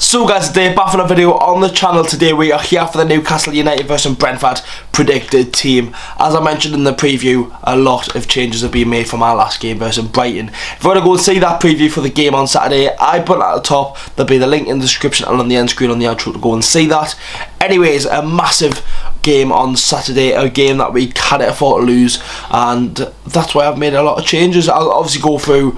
So guys, today back for a video on the channel. Today we are here for the Newcastle United versus Brentford predicted team. As I mentioned in the preview, a lot of changes have been made from our last game versus Brighton. If you want to go and see that preview for the game on Saturday, I put it at the top. There'll be the link in the description and on the end screen on the outro to go and see that. Anyways, a massive game on Saturday, a game that we can't afford to lose, and that's why I've made a lot of changes. I'll obviously go through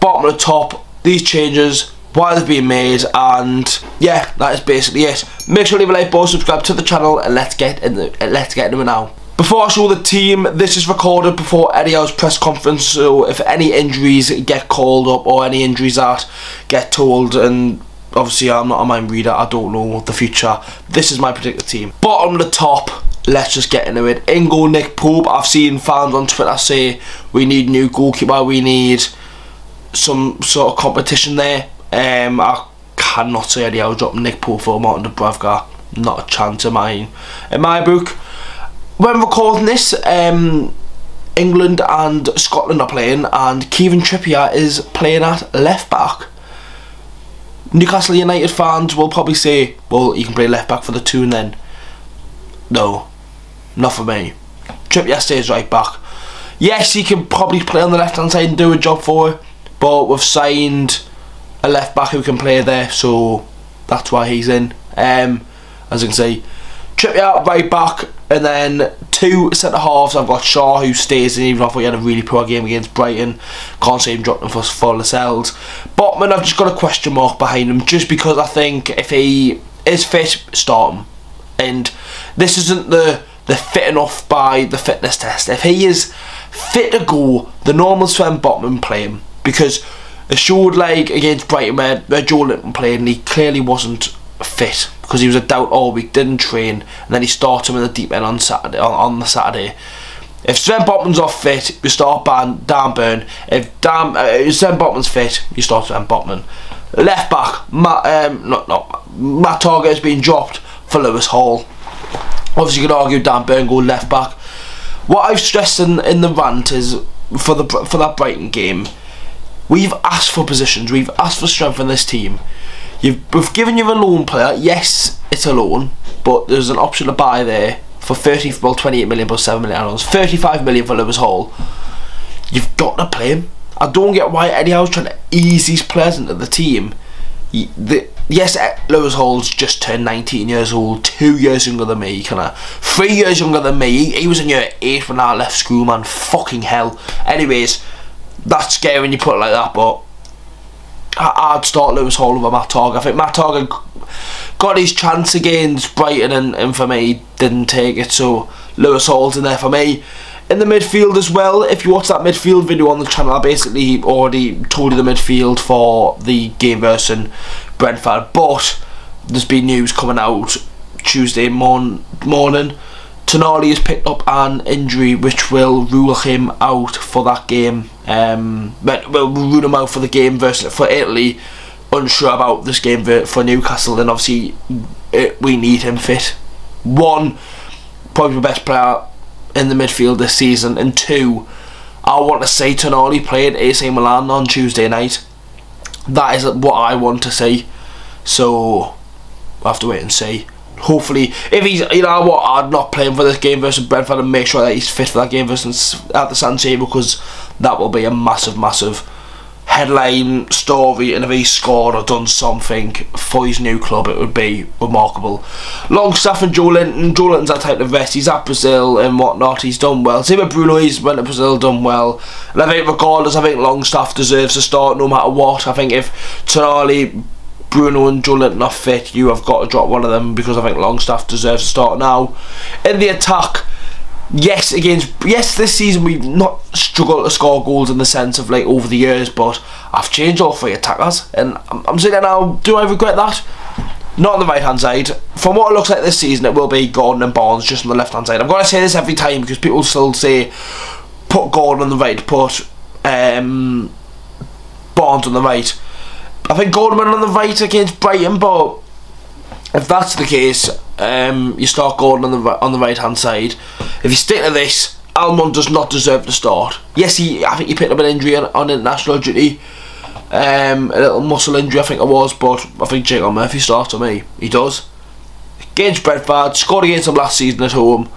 bottom to top, these changes, why they've been made, and yeah, that is basically it. Make sure to leave a like, subscribe to the channel, and let's get into it now. Before I show the team, this is recorded before Eddie Howe's press conference, so if any injuries get called up or any injuries that get told, and obviously I'm not a mind reader, I don't know the future, this is my predicted team. Bottom to top, let's just get into it. In goal, Nick Pope. I've seen fans on Twitter say we need a new goalkeeper, we need some sort of competition there. I cannot say Eddie Howe dropping Nick Pope for Martin Dubravka. Not a chance in my book. When recording this, England and Scotland are playing, and Kieran Trippier is playing at left back. Newcastle United fans will probably say, well, you can play left back for the two, and then no, not for me. Trippier stays right back. Yes, he can probably play on the left hand side and do a job for it, but we've signed a left back who can play there, so that's why he's in. As you can see, Trippier right back, and then two centre halves. I've got Shaw who stays in, even though he had a really poor game against Brighton. Can't see him dropping for Lascelles. Botman, I've just got a question mark behind him, just because I think if he is fit, start him. And this isn't the fit enough by the fitness test. If he is fit to go, the normal Sven Botman play him, because it showed like against Brighton where Joe Linton played and he clearly wasn't fit because he was a doubt all week, didn't train, and then he starts him in the deep end on Saturday. On the Saturday, if Sven Botman's off fit, you start Dan Burn. If Sven Botman's fit, you start Sven Botman. Left back, Matt Targett has been dropped for Lewis Hall. Obviously, you could argue Dan Burn go left back. What I've stressed in the rant is for that Brighton game, we've asked for positions, we've asked for strength in this team. We've given you a loan player. Yes, it's a loan, but there's an option to buy there for 28 million plus 7 million add-ons, 35 million for Lewis Hall. You've got to play him. I don't get why Eddie Howe's trying to ease these players into the team. Yes, Lewis Hall's just turned 19 years old, 2 years younger than me, 3 years younger than me. He was in year 8 when I left school, man. Fucking hell. Anyways, that's scary when you put it like that, but I'd start Lewis Hall over Matt Targett. I think Matt Targett got his chance against Brighton and for me didn't take it, so Lewis Hall's in there for me. In the midfield as well, if you watch that midfield video on the channel, I basically already told you the midfield for the game versus Brentford, but there's been news coming out Tuesday morning. Tonali has picked up an injury which will rule him out for that game. Will rule him out for the game for Italy. Unsure about this game for Newcastle, and obviously we need him fit. One, probably the best player in the midfield this season, and two, I want to see Tonali play at AC Milan on Tuesday night. That is what I want to see, so we'll have to wait and see. Hopefully, if he's, you know what, I'd not play him for this game versus Brentford and make sure that he's fit for that game versus at the San Siro, because that will be a massive headline story, and if he scored or done something for his new club, it would be remarkable. Longstaff and Joe Linton. Joe Linton's that type of vest. He's at Brazil and whatnot. He's done well. Same with Bruno. He's went to Brazil, done well. And I think regardless, I think Longstaff deserves to start no matter what. I think if Tonali, Bruno and Joe Linton are fit, you have got to drop one of them, because I think Longstaff deserves to start now. In the attack, yes, this season we've not struggled to score goals in the sense of like over the years, but I've changed all 3 attackers, and I'm saying that now, do I regret that? Not on the right hand side. From what it looks like this season, it will be Gordon and Barnes just on the left hand side. I'm going to say this every time because people still say put Gordon on the right, put Barnes on the right. I think Gordon went on the right against Brighton, but if that's the case, you start Gordon on the right hand side. If you stick to this, Almond does not deserve to start. Yes, I think he picked up an injury on international duty, A little muscle injury I think it was, but I think Jacob Murphy starts for me. He does. Against Brentford, scored against them last season at home.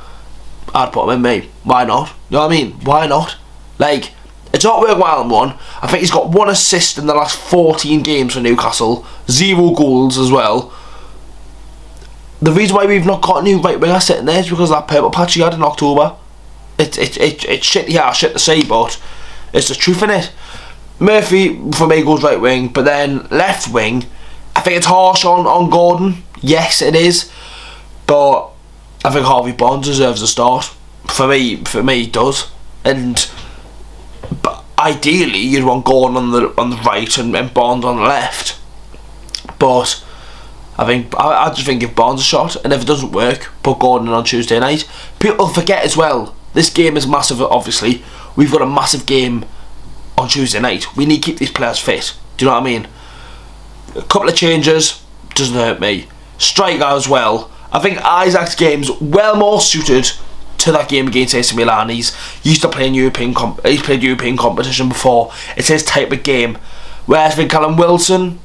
I'd put him in me. Why not? You know what I mean? Why not? Like, it's not worthwhile in one. I think he's got 1 assist in the last 14 games for Newcastle. 0 goals as well. The reason why we've not got a new right winger sitting there is because of that purple patch he had in October. It's shit, yeah, shit to say, but it's the truth in it. Murphy for me goes right wing, but then left wing, I think it's harsh on Gordon. Yes, it is, but I think Harvey Barnes deserves a start. For me, he does. But ideally, you'd want Gordon on the right and Barnes on the left. But I just think give Barnes a shot, and if it doesn't work, put Gordon in on Tuesday night. People forget as well, this game is massive. Obviously, we've got a massive game on Tuesday night. We need to keep these players fit. Do you know what I mean? A couple of changes doesn't hurt me. Striker as well. I think Isaac's game's well more suited to that game against AC Milan. He's used to playing he's played European competition before. It's his type of game. Whereas with Callum Wilson,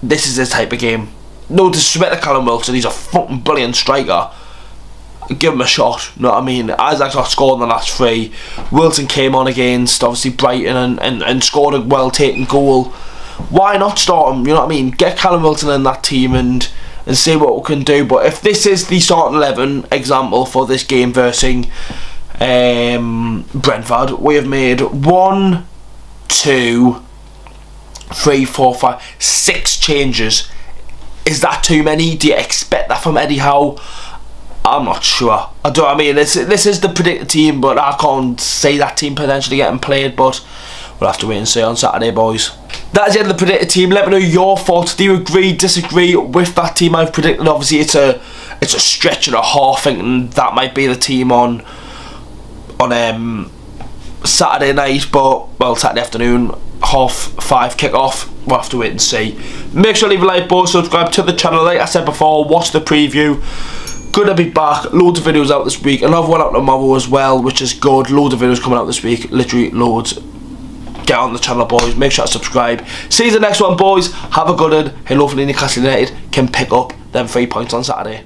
this is his type of game. No disrespect to Callum Wilson, he's a fucking brilliant striker. Give him a shot, you know what I mean? Isaac's not scored in the last 3. Wilson came on against obviously Brighton and scored a well taken goal. Why not start him? You know what I mean? Get Callum Wilson in that team and see what we can do. But if this is the starting 11 example for this game versus Brentford, we have made 1, 2, 3, 4, 5, 6 changes. Is that too many? Do you expect that from Eddie Howe? I'm not sure. I don't. I mean, this is the predicted team, but I can't see that team potentially getting played. But we'll have to wait and see on Saturday, boys. That's the end of the predicted team. Let me know your thoughts. Do you agree, disagree with that team I've predicted? Obviously, it's a stretch and a half thinking that might be the team on Saturday night, but well, Saturday afternoon, 5:30 kick-off. We'll have to wait and see. Make sure to leave a like, boys, subscribe to the channel. Like I said before, watch the preview. Gonna be back. Loads of videos out this week. Another one out tomorrow as well, which is good. Loads of videos coming out this week. Literally loads. Get on the channel, boys. Make sure to subscribe. See you in the next one, boys. Have a good one. And hopefully Newcastle United can pick up them 3 points on Saturday.